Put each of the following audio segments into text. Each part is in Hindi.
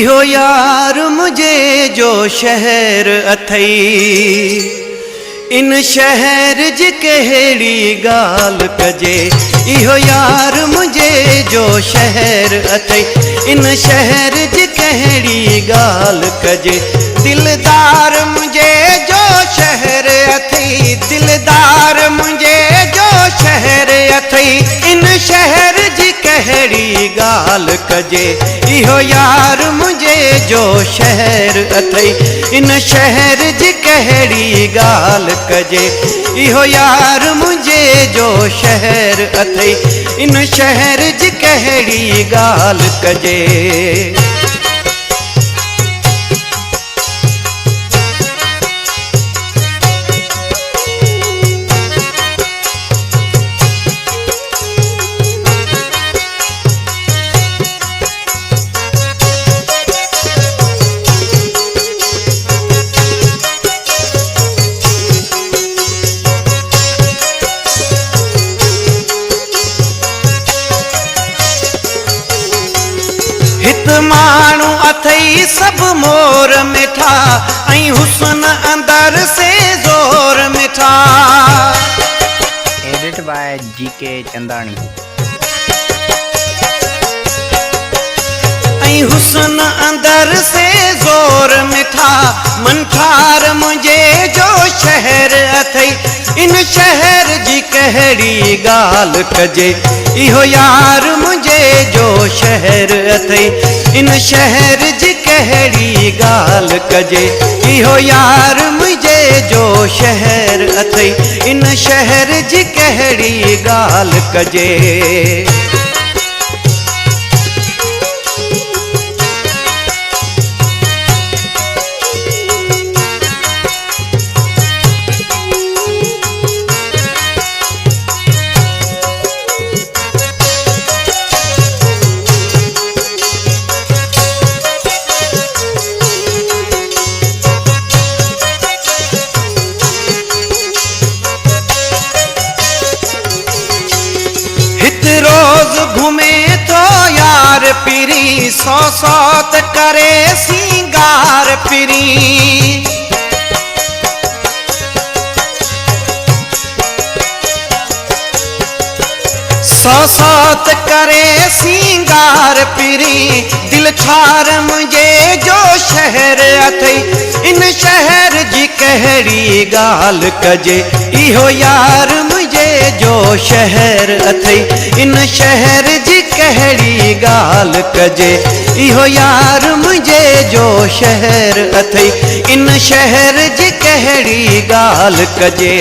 इहो यार मुझे जो शहर अथई, इन शहर जी कहिड़ी गाल कजे। इहो यार मुझे जो शहर अथई, इन शहर जी कहिड़ी गाल कजे। दिलदार मुझे जो शहर अथई, दिलदार मुझे जो शहर अथई, इन शहर जी कहिड़ी गाल कजे। इहो यार मुझे जो शहर अथई, इन शहर जी कहिड़ी गाल कजे। इहो यार मुझे जो शहर अथई, इन शहर जी कहिड़ी गाल कजे। हित माण्हू अथई सब मोर मिठा, ऐं हुस्न अंदर से ज़ोर मिठा। Edit bye GK Chandani. ऐं हुस्न अंदर से ज़ोर मिठा, मनठार मुझे जो शहर अथई, इन शहर जी कहिड़ी गाल कजे। इहो यार मुझे जो शहर अथई, इन शहर जी कहिड़ी गाल कजे। इहो यार मुझे जो शहर अथई, इन शहर जी कहिड़ी गाल कजे। रोज घूमे तो यार पिरी, सौ सौत करे सिंगार पिरी। सौ सौत करे सिंगार पिरी, दिल ठार मुझे जो शहर अथई, इन शहर जी कहिड़ी गाल कजे। इहो यार मुझे जो शहर अथई, इन शहर जी कहिड़ी गाल कजे। इहो यार मुझे जो शहर अथई, इन शहर जी कहिड़ी गाल कजे।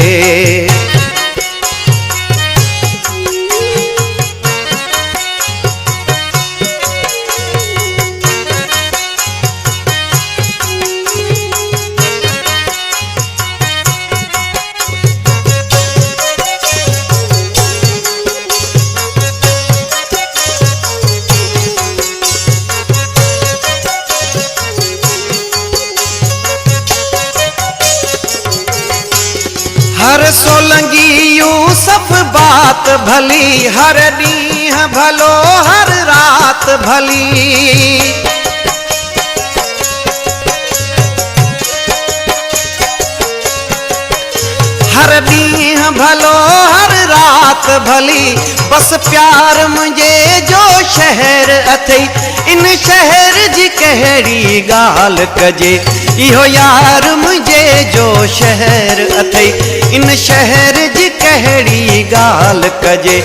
हर सोलंगी यूं सब बात भली, हर ॾींहुं भलो हर रात भली। हर ॾींहुं भलो हर रात भली, बस प्यार मुझे जो शहर अथई, इन शहर जी कहिड़ी गाल कजे। इहो यार मुझे जो शहर अथई, इन शहर जी कहिड़ी गाल कजे।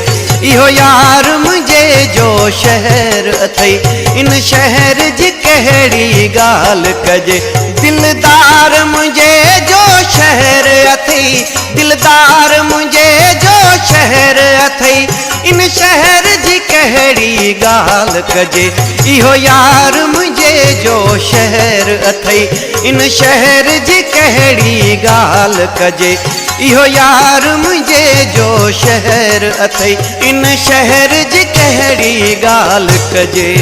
इहो यार मुझे जो शहर अथई, इन शहर जी कहिड़ी गाल कजे। दिलदार मुझे जो शहर अथई, दिलदार मुझे जो शहर अथई, इन शहर जी कहिड़ी गाल कजे। इहो यार मुझे जो शहर अथई, इन शहर जी कहिड़ी गाल कजे। इहो यार मुझे जो शहर अथई, इन शहर जी कहिड़ी गाल कजे।